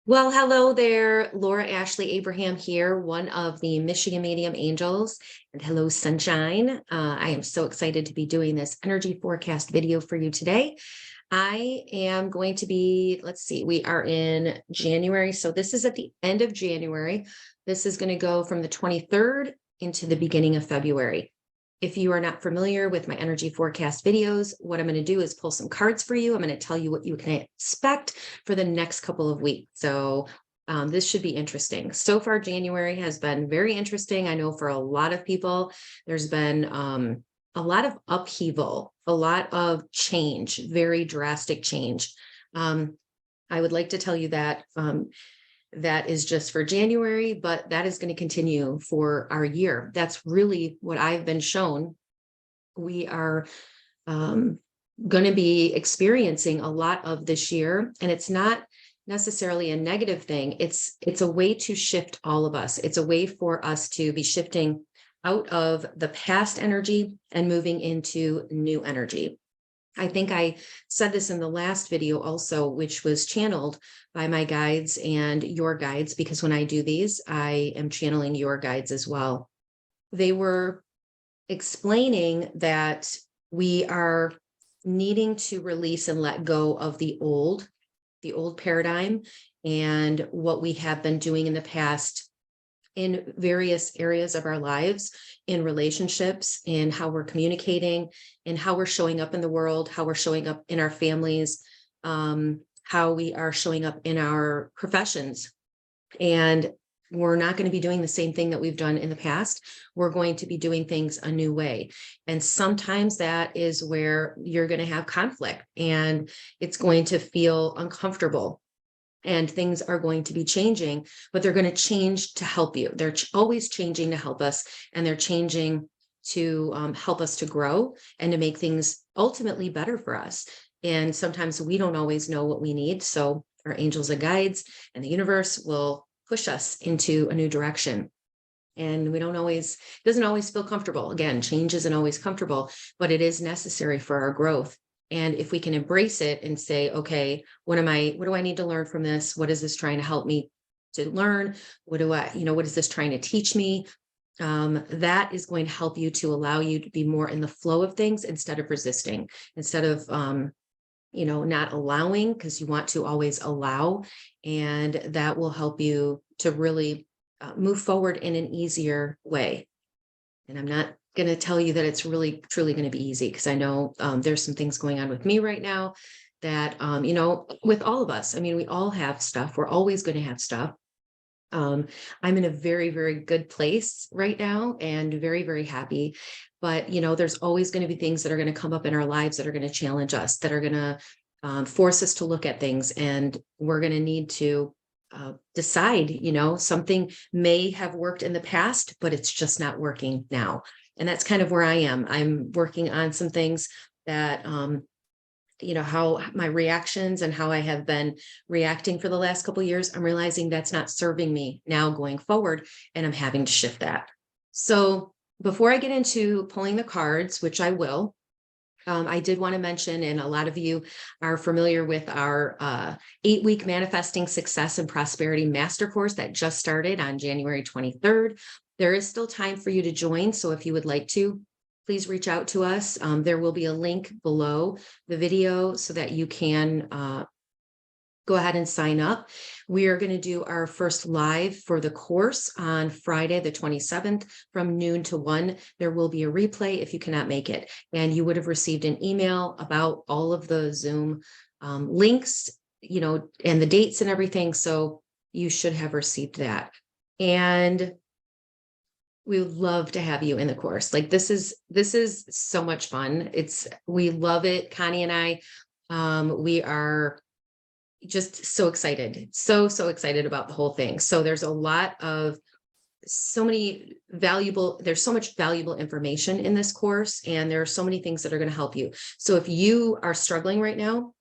Well, hello there. Laura Ashley Abraham here, one of the Michigan Medium Angels. And hello, Sunshine. I am so excited to be doing this energy forecast video for you today. I am going to be, let's see, we are in January. So this is at the end of January. This is going to go from the 23rd into the beginning of February. If you are not familiar with my energy forecast videos, what I'm going to do is pull some cards for you. I'm going to tell you what you can expect for the next couple of weeks. So this should be interesting. So far, January has been very interesting. I know for a lot of people, there's been a lot of upheaval, a lot of change, very drastic change. I would like to tell you that that is just for January, but that is going to continue for our year. That's really what I've been shown. We are going to be experiencing a lot of this year, and it's not necessarily a negative thing. It's a way to shift all of us. It's a way for us to be shifting out of the past energy and moving into new energy. I think I said this in the last video also, which was channeled by my guides and your guides, because when I do these, I am channeling your guides as well. They were explaining that we are needing to release and let go of the old paradigm and what we have been doing in the past in various areas of our lives, in relationships, in how we're communicating, in how we're showing up in the world, how we're showing up in our families, how we are showing up in our professions. And we're not going to be doing the same thing that we've done in the past. We're going to be doing things a new way. And sometimes that is where you're going to have conflict and it's going to feel uncomfortable. And things are going to be changing, but they're going to change to help you. They're always changing to help us, and they're changing to help us to grow and to make things ultimately better for us. And sometimes we don't always know what we need. So our angels and guides and the universe will push us into a new direction. And we don't always, it doesn't always feel comfortable. Again, change isn't always comfortable, but it is necessary for our growth. And if we can embrace it and say, okay, what do I need to learn from this? What is this trying to help me to learn? What is this trying to teach me? That is going to help you to allow you to be more in the flow of things instead of resisting, instead of, not allowing, because you want to always allow. And that will help you to really move forward in an easier way. And I'm not going to tell you that it's really truly going to be easy, because I know there's some things going on with me right now that with all of us. I mean, we all have stuff. We're always going to have stuff. I'm in a very, very good place right now and very, very happy. But there's always going to be things that are going to come up in our lives that are going to challenge us, that are going to force us to look at things, and we're going to need to decide. Something may have worked in the past, but it's just not working now. And that's kind of where I am. I'm working on some things that, how my reactions and how I have been reacting for the last couple of years, I'm realizing that's not serving me now going forward, and I'm having to shift that. So before I get into pulling the cards, which I will, I did want to mention, and a lot of you are familiar with our 8-week Manifesting Success and Prosperity Master Course that just started on January 23rd. There is still time for you to join. So if you would like to, please reach out to us. There will be a link below the video so that you can go ahead and sign up. We are going to do our first live for the course on Friday, the 27th from noon to 1. There will be a replay if you cannot make it. And you would have received an email about all of the Zoom links, and the dates and everything. So you should have received that. And we would love to have you in the course. Like this is so much fun. We love it. Connie and I, we are just so excited, so excited about the whole thing. So there's so much valuable information in this course, and there are so many things that are going to help you. So if you are struggling right now,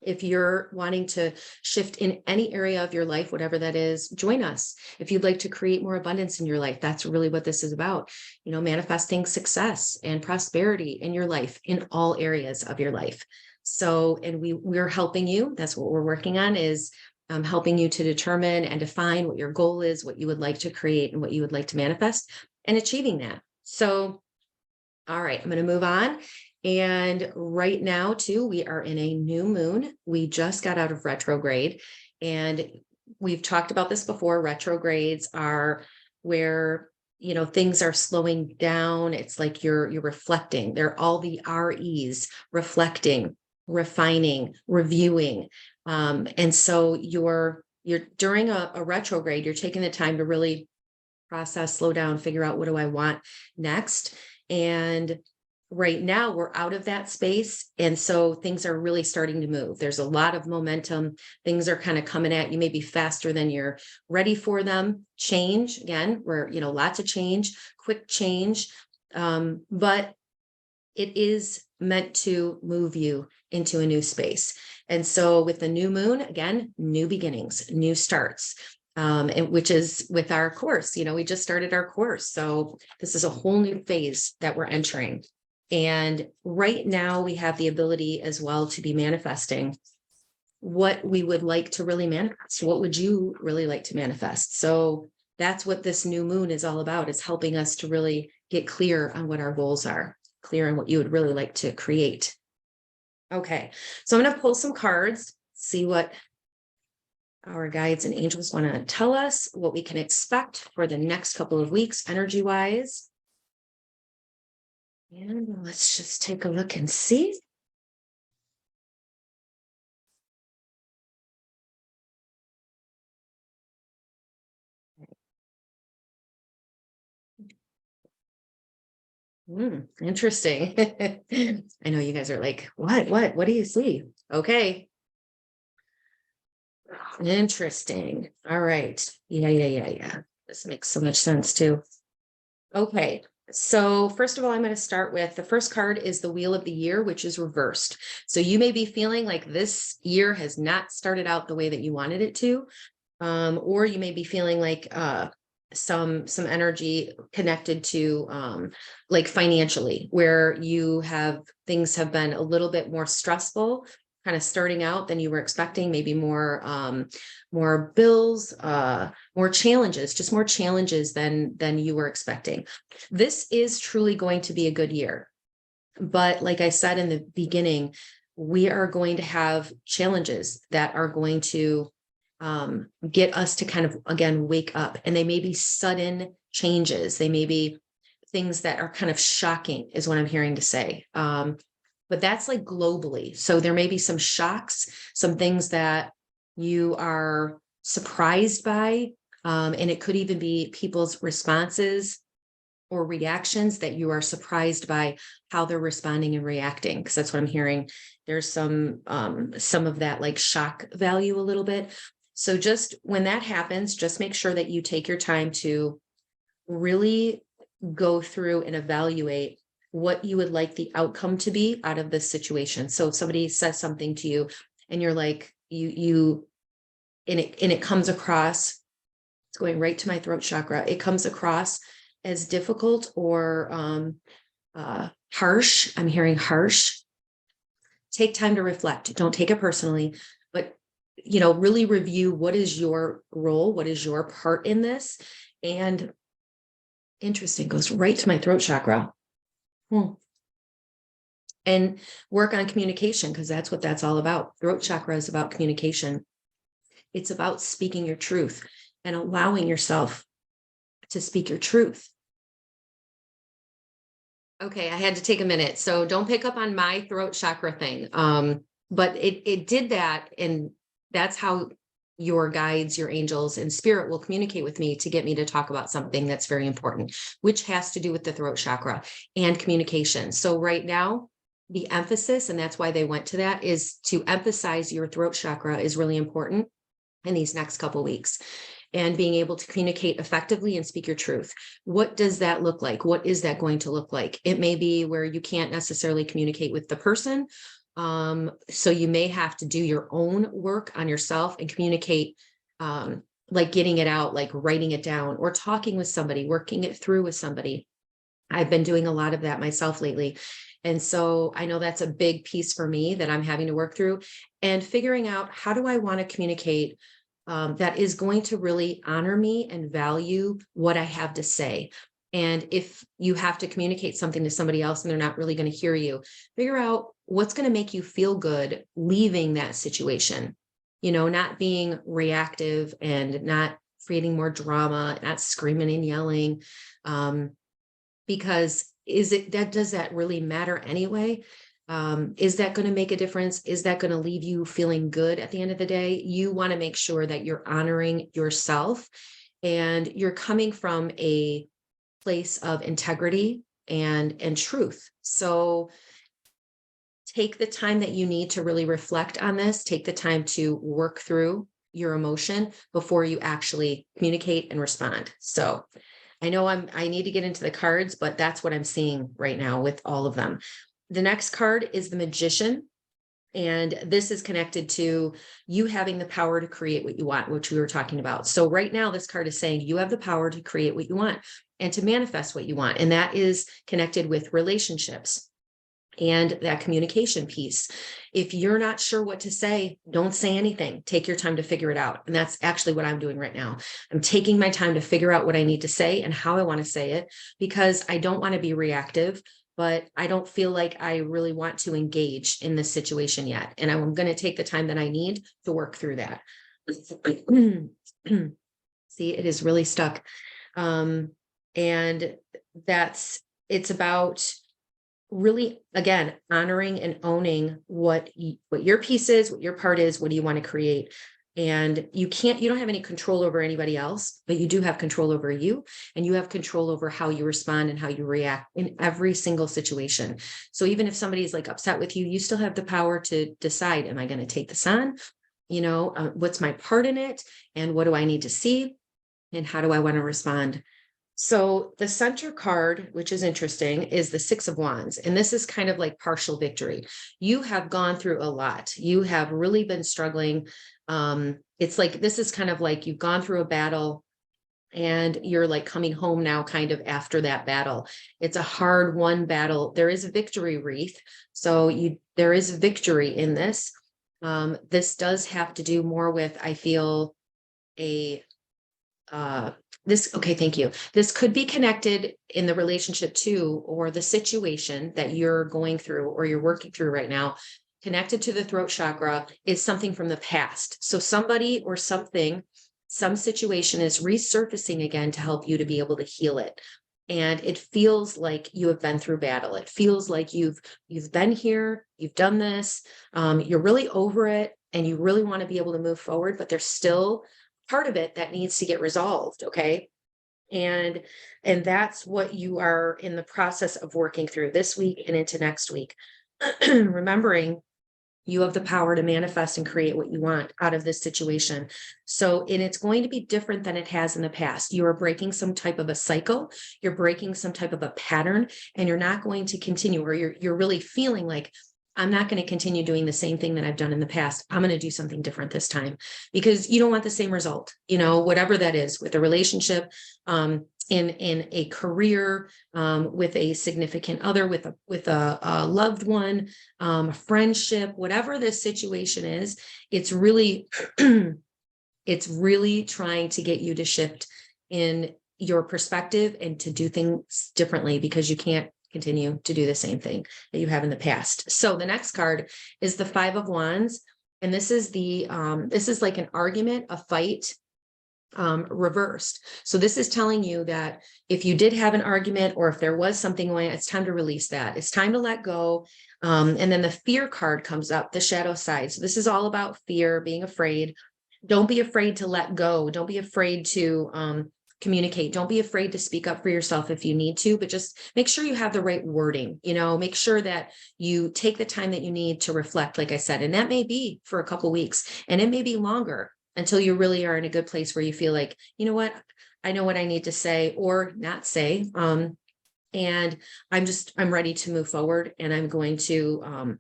if you're wanting to shift in any area of your life, whatever that is, join us. If you'd like to create more abundance in your life, that's really what this is about. Manifesting success and prosperity in your life, in all areas of your life. So, and we're helping you. That's what we're working on, is helping you to determine and define what your goal is, what you would like to create, and what you would like to manifest, and achieving that. So, all right, I'm going to move on. And right now, too, we are in a new moon. We just got out of retrograde, and we've talked about this before. Retrogrades are where things are slowing down. It's like you're reflecting. They're all the REs: reflecting, refining, reviewing. And so you're during a retrograde, you're taking the time to really process, slow down, figure out, what do I want next? And right now we're out of that space. And so things are really starting to move. There's a lot of momentum. Things are kind of coming at you, maybe faster than you're ready for them. Change, again, we're, lots of change, quick change. But it is meant to move you into a new space. And so with the new moon, again, new beginnings, new starts. And which is with our course, we just started our course. So this is a whole new phase that we're entering. And right now we have the ability as well to be manifesting what we would like to really manifest. What would you really like to manifest? So that's what this new moon is all about. It's helping us to really get clear on what our goals are, clear on what you would really like to create. Okay, so I'm going to pull some cards, see what our guides and angels want to tell us, what we can expect for the next couple of weeks, energy-wise. And let's just take a look and see. Interesting. I know you guys are like, what do you see? Okay. Interesting. All right. Yeah. This makes so much sense too. Okay. So first of all, I'm going to start with the first card is the Wheel of the Year, which is reversed. So you may be feeling like this year has not started out the way that you wanted it to. Or you may be feeling like some energy connected to like financially, where things have been a little bit more stressful, kind of starting out than you were expecting, maybe more bills, more challenges, just more challenges than you were expecting. This is truly going to be a good year. But like I said in the beginning, we are going to have challenges that are going to get us to kind of, again, wake up. And they may be sudden changes. They may be things that are kind of shocking, is what I'm hearing to say. But that's like globally. So there may be some shocks, some things that you are surprised by. And it could even be people's responses or reactions that you are surprised by how they're responding and reacting. Because that's what I'm hearing. There's some of that like shock value a little bit. So just when that happens, just make sure that you take your time to really go through and evaluate what you would like the outcome to be out of this situation. So if somebody says something to you and you're like, and it comes across, it's going right to my throat chakra. It comes across as difficult or harsh. I'm hearing harsh. Take time to reflect. Don't take it personally, but really review what is your role, what is your part in this. And interesting, goes right to my throat chakra. And work on communication, because that's what that's all about. Throat chakra is about communication. It's about speaking your truth and allowing yourself to speak your truth. Okay, I had to take a minute. So don't pick up on my throat chakra thing. But it did that. And that's how your guides, your angels, and spirit will communicate with me to get me to talk about something that's very important, which has to do with the throat chakra and communication. So right now, the emphasis, and that's why they went to that, is to emphasize your throat chakra is really important in these next couple of weeks. And being able to communicate effectively and speak your truth. What does that look like? What is that going to look like? It may be where you can't necessarily communicate with the person. So you may have to do your own work on yourself and communicate, like getting it out, like writing it down or talking with somebody, working it through with somebody. I've been doing a lot of that myself lately. And so I know that's a big piece for me that I'm having to work through, and figuring out, how do I want to communicate that is going to really honor me and value what I have to say. And if you have to communicate something to somebody else and they're not really going to hear you, figure out what's going to make you feel good leaving that situation, not being reactive and not creating more drama, not screaming and yelling. Because does that really matter anyway? Is that going to make a difference? Is that going to leave you feeling good at the end of the day? You want to make sure that you're honoring yourself and you're coming from a place of integrity and truth. So take the time that you need to really reflect on this. Take the time to work through your emotion before you actually communicate and respond. So I know I need to get into the cards, but that's what I'm seeing right now with all of them. The next card is the Magician. And this is connected to you having the power to create what you want, which we were talking about. So right now, this card is saying you have the power to create what you want and to manifest what you want. And that is connected with relationships and that communication piece. If you're not sure what to say, don't say anything. Take your time to figure it out. And that's actually what I'm doing right now. I'm taking my time to figure out what I need to say and how I want to say it, because I don't want to be reactive, but I don't feel like I really want to engage in this situation yet. And I'm going to take the time that I need to work through that. See, it is really stuck. And it's about really, again, honoring and owning what your piece is, what your part is, what do you want to create. And you don't have any control over anybody else, but you do have control over you, and you have control over how you respond and how you react in every single situation. So even if somebody's like upset with you, you still have the power to decide, am I going to take this on? What's my part in it? And what do I need to see? And how do I want to respond? So the center card, which is interesting, is the Six of Wands. And this is kind of like partial victory. You have gone through a lot. You have really been struggling. It's like, this is kind of like you've gone through a battle and you're like coming home now kind of after that battle. It's a hard won battle. There is a victory wreath. So there is victory in this. This does have to do more with, I feel, okay, thank you. This could be connected in the relationship to, or the situation that you're going through or you're working through right now, connected to the throat chakra, is something from the past. So somebody or something, some situation is resurfacing again to help you to be able to heal it. And it feels like you have been through battle. It feels like you've been here, you've done this, you're really over it, and you really want to be able to move forward, but there's still part of it that needs to get resolved. Okay. And that's what you are in the process of working through this week and into next week. Remembering you have the power to manifest and create what you want out of this situation. So, and it's going to be different than it has in the past. You are breaking some type of a cycle, you're breaking some type of a pattern, and you're not going to continue, or you're really feeling like, I'm not going to continue doing the same thing that I've done in the past. I'm going to do something different this time, because you don't want the same result, whatever that is, with a relationship, in a career, with a significant other, with a loved one, friendship, whatever this situation is. It's really, it's really trying to get you to shift in your perspective and to do things differently, because you can't continue to do the same thing that you have in the past. So the next card is the Five of Wands. And this is this is like an argument, a fight, reversed. So this is telling you that if you did have an argument, or if there was something going on, it's time to release that. It's time to let go. And then the Fear card comes up, the shadow side. So this is all about fear, being afraid. Don't be afraid to let go. Don't be afraid to, communicate. Don't be afraid to speak up for yourself if you need to, but just make sure you have the right wording, make sure that you take the time that you need to reflect, like I said, and that may be for a couple of weeks, and it may be longer, until you really are in a good place where you feel like, you know what, I know what I need to say or not say. And I'm ready to move forward, and I'm going to,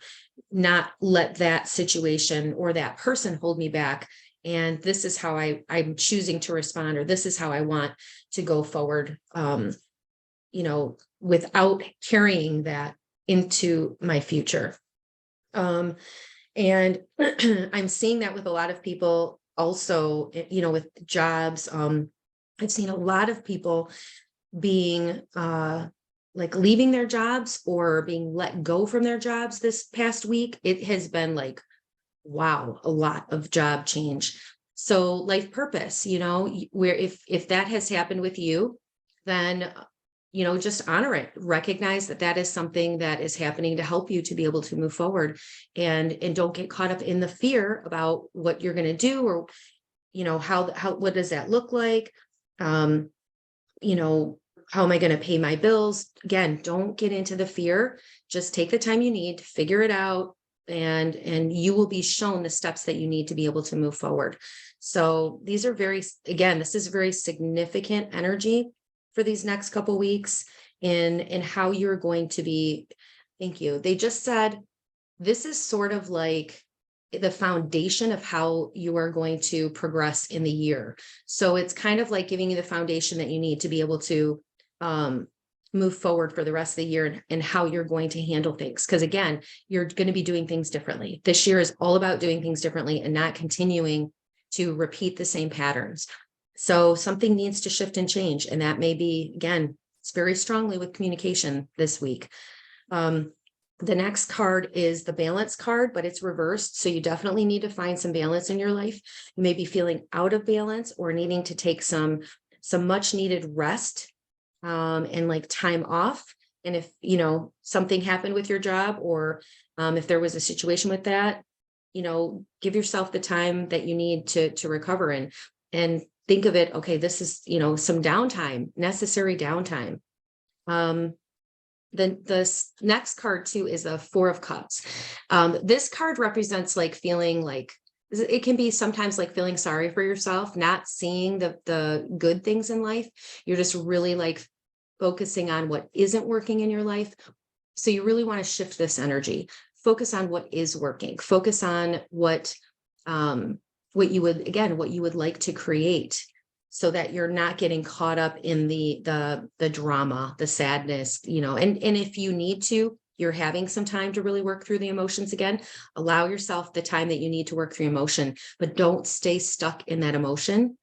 not let that situation or that person hold me back. And this is how I'm choosing to respond, or this is how I want to go forward, without carrying that into my future. And I'm seeing that with a lot of people also, with jobs. I've seen a lot of people being like leaving their jobs or being let go from their jobs this past week. It has been like, wow, a lot of job change. So life purpose, where if that has happened with you, then just honor it, recognize that that is something that is happening to help you to be able to move forward, and don't get caught up in the fear about what you're going to do, or how what does that look like, um how am I going to pay my bills? Again, don't get into the fear. Just take the time you need to figure it out, and you will be shown the steps that you need to be able to move forward. So these are this is very significant energy for these next couple weeks in how you're going to be. Thank you. They just said this is sort of like the foundation of how you are going to progress in the year. So it's kind of like giving you the foundation that you need to be able to move forward for the rest of the year, and how you're going to handle things. Because again, you're going to be doing things differently. This year is all about doing things differently and not continuing to repeat the same patterns. So something needs to shift and change. And that may be, again, it's very strongly with communication this week. The next card is the balance card, but it's reversed. So you definitely need to find some balance in your life. You may be feeling out of balance or needing to take some much needed rest, and like time off. And if, something happened with your job, or if there was a situation with that, give yourself the time that you need to recover and think of it. Okay, this is, some downtime, necessary downtime. The next card too is a Four of Cups. This card represents like feeling like, it can be sometimes like feeling sorry for yourself, not seeing the good things in life. You're just really like focusing on what isn't working in your life. So you really want to shift this energy. Focus on what is working. Focus on what you would like to create, so that you're not getting caught up in the drama, the sadness, and if you need to, you're having some time to really work through the emotions again. Allow yourself the time that you need to work through emotion, but don't stay stuck in that emotion.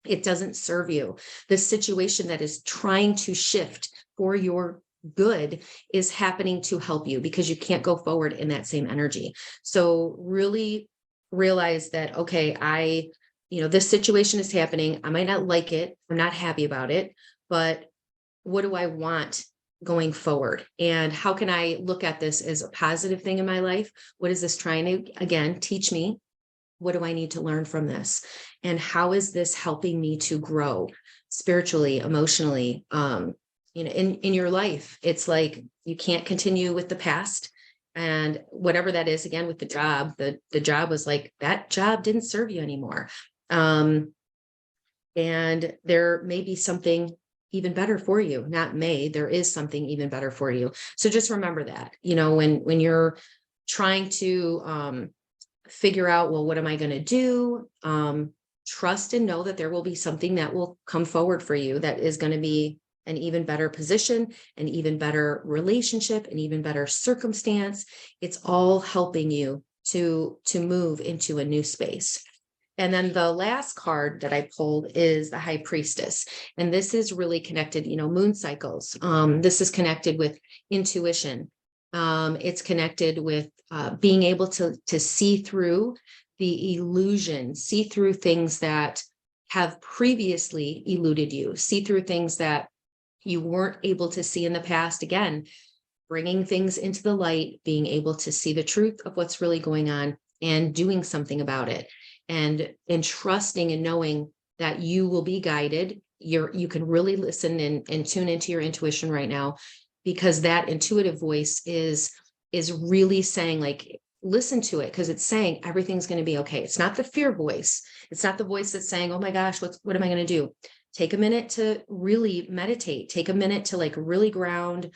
It doesn't serve you. The situation that is trying to shift for your good is happening to help you, because you can't go forward in that same energy. So really realize that, okay, this situation is happening. I might not like it. I'm not happy about it, but what do I want going forward? And how can I look at this as a positive thing in my life? What is this trying to, again, teach me? What do I need to learn from this? And how is this helping me to grow spiritually, emotionally, in your life? It's like, you can't continue with the past. And whatever that is, again, with the job, the job was like, that job didn't serve you anymore. And there may be something even better for you. There is something even better for you. So just remember that, when you're trying to figure out, well, what am I going to do? Trust and know that there will be something that will come forward for you that is going to be an even better position, an even better relationship, an even better circumstance. It's all helping you to move into a new space. And then the last card that I pulled is the High Priestess. And this is really connected, moon cycles. This is connected with intuition. It's connected with being able to see through the illusion, see through things that have previously eluded you, see through things that you weren't able to see in the past. Again, bringing things into the light, being able to see the truth of what's really going on and doing something about it. And trusting and knowing that you will be guided. You can really listen and tune into your intuition right now, because that intuitive voice is really saying, like, listen to it, because it's saying everything's going to be okay. It's not the fear voice. It's not the voice that's saying, oh my gosh, what am I going to do? Take a minute to really meditate. Take a minute to like really ground,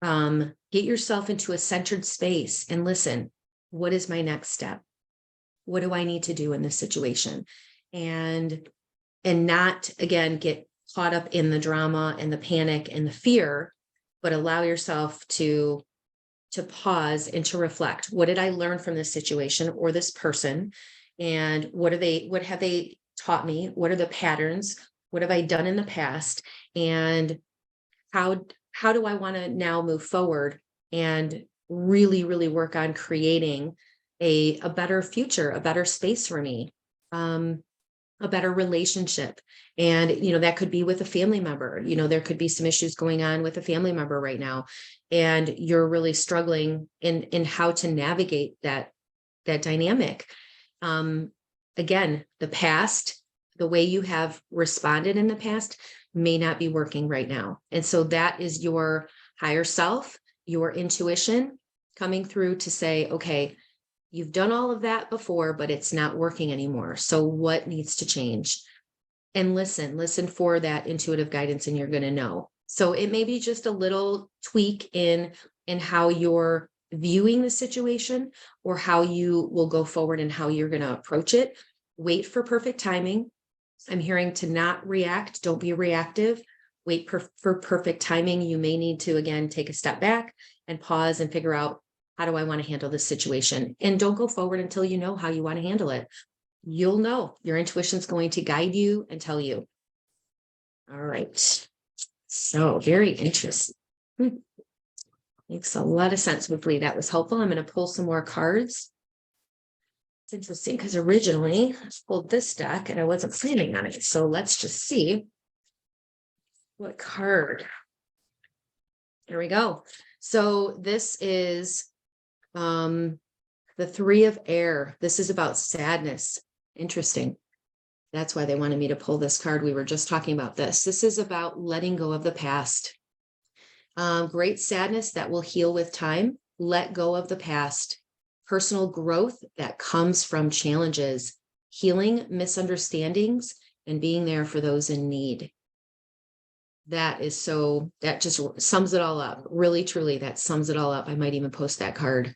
get yourself into a centered space and listen. What is my next step? What do I need to do in this situation? And not, again, get caught up in the drama and the panic and the fear, but allow yourself to to pause and to reflect. What did I learn from this situation or this person? And what have they taught me? What are the patterns? What have I done in the past? And how do I want to now move forward and really, really work on creating a better future, a better space for me, a better relationship. And, that could be with a family member. There could be some issues going on with a family member right now, and you're really struggling in how to navigate that dynamic. Again, the past, the way you have responded in the past may not be working right now. And so that is your higher self, your intuition coming through to say, okay, you've done all of that before, but it's not working anymore. So what needs to change? And listen for that intuitive guidance, and you're going to know. So it may be just a little tweak in how you're viewing the situation, or how you will go forward and how you're going to approach it. Wait for perfect timing. I'm hearing to not react. Don't be reactive. Wait for perfect timing. You may need to, again, take a step back and pause and figure out, how do I want to handle this situation? And don't go forward until you know how you want to handle it. You'll know. Your intuition's going to guide you and tell you. All right. So very interesting. Makes a lot of sense. Hopefully that was helpful. I'm going to pull some more cards. It's interesting because originally I pulled this deck and I wasn't planning on it. So let's just see what card. There we go. So this is the Three of Air. This is about sadness. Interesting. That's why they wanted me to pull this card. We were just talking about this. This is about letting go of the past. Great sadness that will heal with time. Let go of the past. Personal growth that comes from challenges, healing misunderstandings, and being there for those in need. That just sums it all up. Really, truly, that sums it all up. I might even post that card.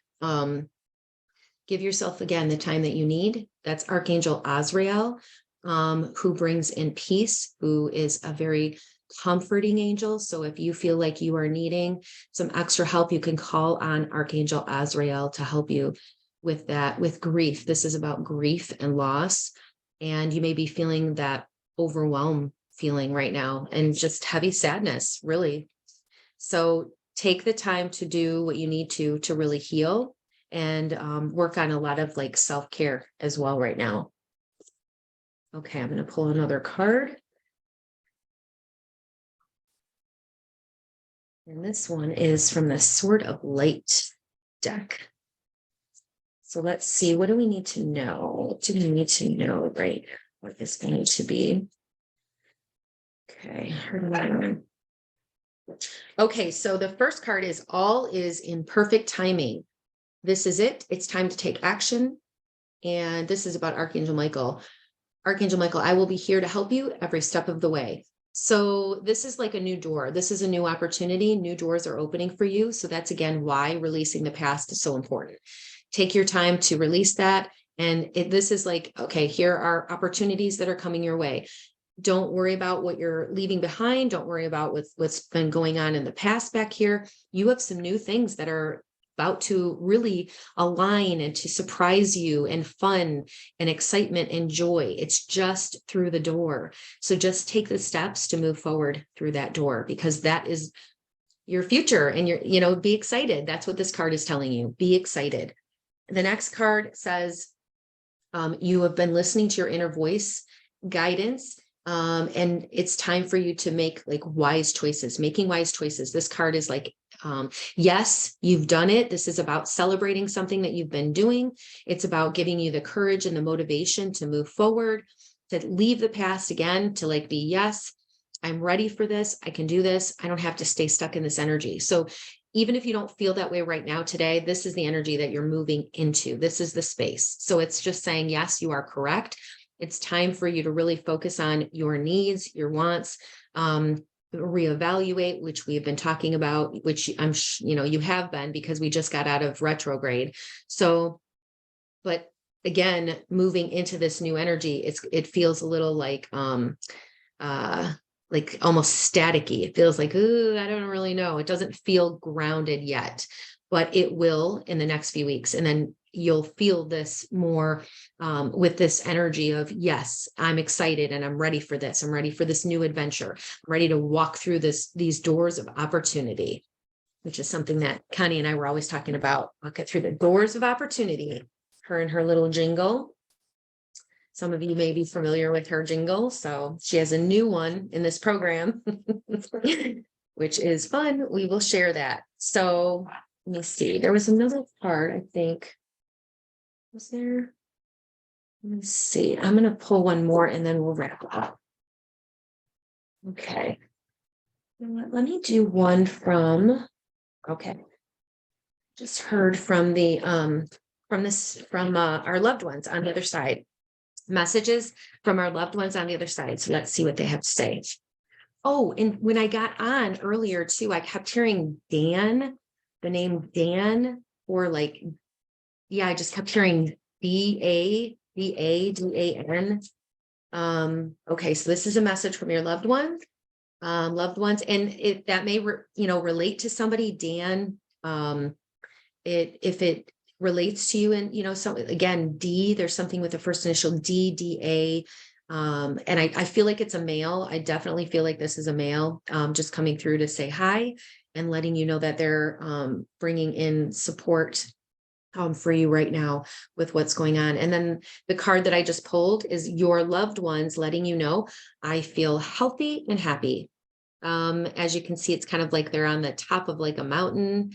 Give yourself, again, the time that you need. That's Archangel Azrael, who brings in peace, who is a very comforting angel. So if you feel like you are needing some extra help, you can call on Archangel Azrael to help you with that, with grief. This is about grief and loss. And you may be feeling that overwhelm feeling right now, and just heavy sadness, really. So take the time to do what you need to really heal, and work on a lot of self-care as well right now. Okay, I'm going to pull another card. And this one is from the Sword of Light deck. So let's see, what do we need to know? What do we need to know right now? What is going to be? Okay. Okay, so the first card is all is in perfect timing. This is it. It's time to take action. And this is about Archangel Michael. Archangel Michael, I will be here to help you every step of the way. So this is like a new door. This is a new opportunity. New doors are opening for you. So that's, again, why releasing the past is so important. Take your time to release that. And this is like, okay, here are opportunities that are coming your way. Don't worry about what you're leaving behind. Don't worry about what's been going on in the past back here. You have some new things that are about to really align and to surprise you, and fun and excitement and joy. It's just through the door. So just take the steps to move forward through that door, because that is your future, and be excited. That's what this card is telling you. Be excited. The next card says, you have been listening to your inner voice guidance. And it's time for you to make wise choices, making wise choices. This card is yes, you've done it. This is about celebrating something that you've been doing. It's about giving you the courage and the motivation to move forward, to leave the past, again, to be, yes, I'm ready for this. I can do this. I don't have to stay stuck in this energy. So even if you don't feel that way right now today, this is the energy that you're moving into. This is the space. So it's just saying, yes, you are correct. It's time for you to really focus on your needs, your wants, reevaluate, which we've been talking about, which you have been, because we just got out of retrograde. So, but again, moving into this new energy, it feels a little like almost staticky. It feels like, ooh, I don't really know. It doesn't feel grounded yet. but it will in the next few weeks. And then you'll feel this more with this energy of, yes, I'm excited and I'm ready for this. I'm ready for this new adventure. I'm ready to walk through these doors of opportunity, which is something that Connie and I were always talking about. Walk it through the doors of opportunity. Her and her little jingle. Some of you may be familiar with her jingle. So she has a new one in this program, which is fun. We will share that. So let me see. There was another part, I think. Was there? Let me see. I'm going to pull one more and then we'll wrap up. Okay. Let me do one from, okay. Just heard from the, from our loved ones on the other side. Messages from our loved ones on the other side. So let's see what they have to say. Oh, and when I got on earlier too, I kept hearing Dan, the name Dan, or like, yeah, I just kept hearing D-A-D-A-D-A-N. Okay, so this is a message from your loved ones, and that may, relate to somebody, Dan. If it relates to you, and so again, D, there's something with the first initial D, D-A. And I feel like it's a male. I definitely feel like this is a male, just coming through to say hi and letting you know that they're bringing in support for you right now with what's going on. And then the card that I just pulled is your loved ones letting you know, I feel healthy and happy. As you can see, it's kind of like they're on the top of like a mountain,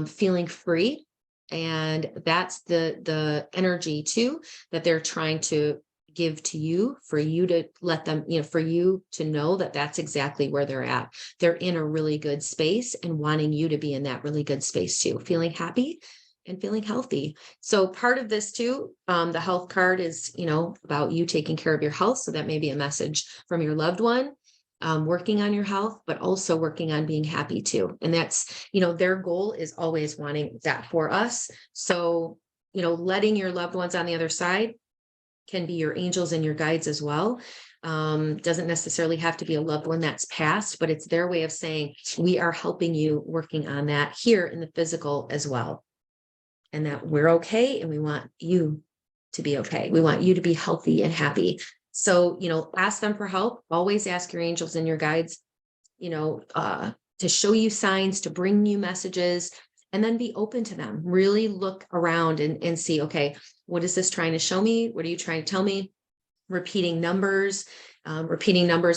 feeling free. And that's the energy too, that they're trying to give to you, for you to let them, for you to know that that's exactly where they're at. They're in a really good space and wanting you to be in that really good space too, feeling happy and feeling healthy. So part of this too, the health card is, about you taking care of your health. So that may be a message from your loved one, working on your health, but also working on being happy too. And that's, their goal is always wanting that for us. So, letting your loved ones on the other side can be your angels and your guides as well. Doesn't necessarily have to be a loved one that's passed, but it's their way of saying, we are helping you working on that here in the physical as well. And that we're okay. And we want you to be okay. We want you to be healthy and happy. So, ask them for help. Always ask your angels and your guides, to show you signs, to bring you messages, and then be open to them. Really look around and see, okay, what is this trying to show me? What are you trying to tell me? Repeating numbers.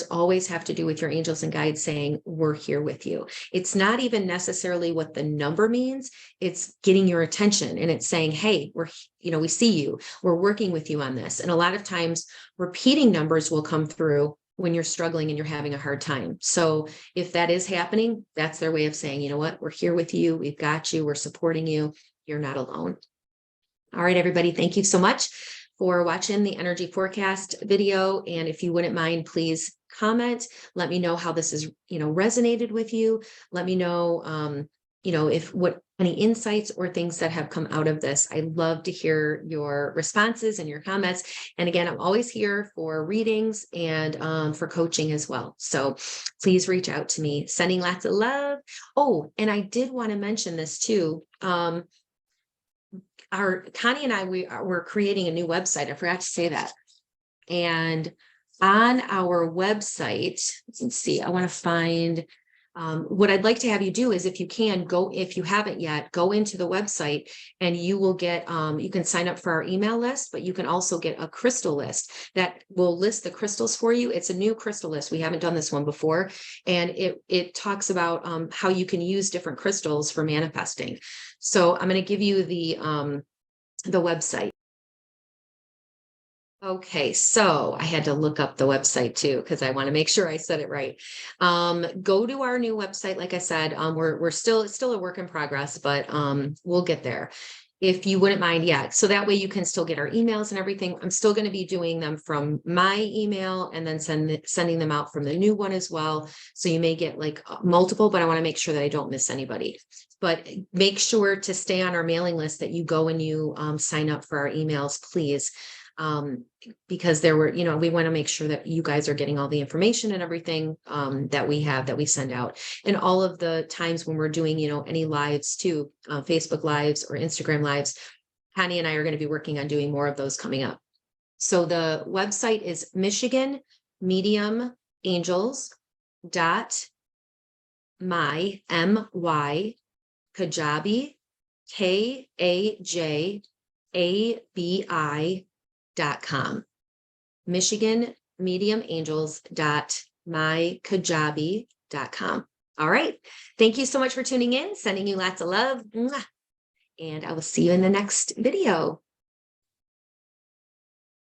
Always have to do with your angels and guides saying, we're here with you. It's not even necessarily what the number means. It's getting your attention and it's saying, hey, we see you, we're working with you on this. And a lot of times repeating numbers will come through when you're struggling and you're having a hard time. So if that is happening, that's their way of saying, you know what, we're here with you. We've got you. We're supporting you. You're not alone. All right, everybody. Thank you so much for watching the energy forecast video. And if you wouldn't mind, please comment. Let me know how this is, resonated with you. Let me know, if any insights or things that have come out of this. I love to hear your responses and your comments. And again, I'm always here for readings and for coaching as well. So please reach out to me. Sending lots of love. Oh, and I did want to mention this too. Connie and I, we're creating a new website. I forgot to say that. And on our website, let's see, I want to find, what I'd like to have you do is, if you haven't yet, go into the website and you will get, you can sign up for our email list, but you can also get a crystal list that will list the crystals for you. It's a new crystal list. We haven't done this one before. And it talks about how you can use different crystals for manifesting. So I'm going to give you the website. Okay, so I had to look up the website too, because I want to make sure I said it right. Go to our new website. Like I said, it's still a work in progress, but we'll get there. If you wouldn't mind, yeah. So that way you can still get our emails and everything. I'm still going to be doing them from my email and then sending them out from the new one as well. So you may get like multiple, but I want to make sure that I don't miss anybody. But make sure to stay on our mailing list, that you go and you sign up for our emails, please. because there were, we want to make sure that you guys are getting all the information and everything that we send out. And all of the times when we're doing, any lives too, Facebook lives or Instagram lives, Connie and I are going to be working on doing more of those coming up. So the website is Michigan Medium Angels .my my Kajabi KAJABI.com. Michigan Medium Angels .mykajabi.com. All right. Thank you so much for tuning in. Sending you lots of love. And I will see you in the next video.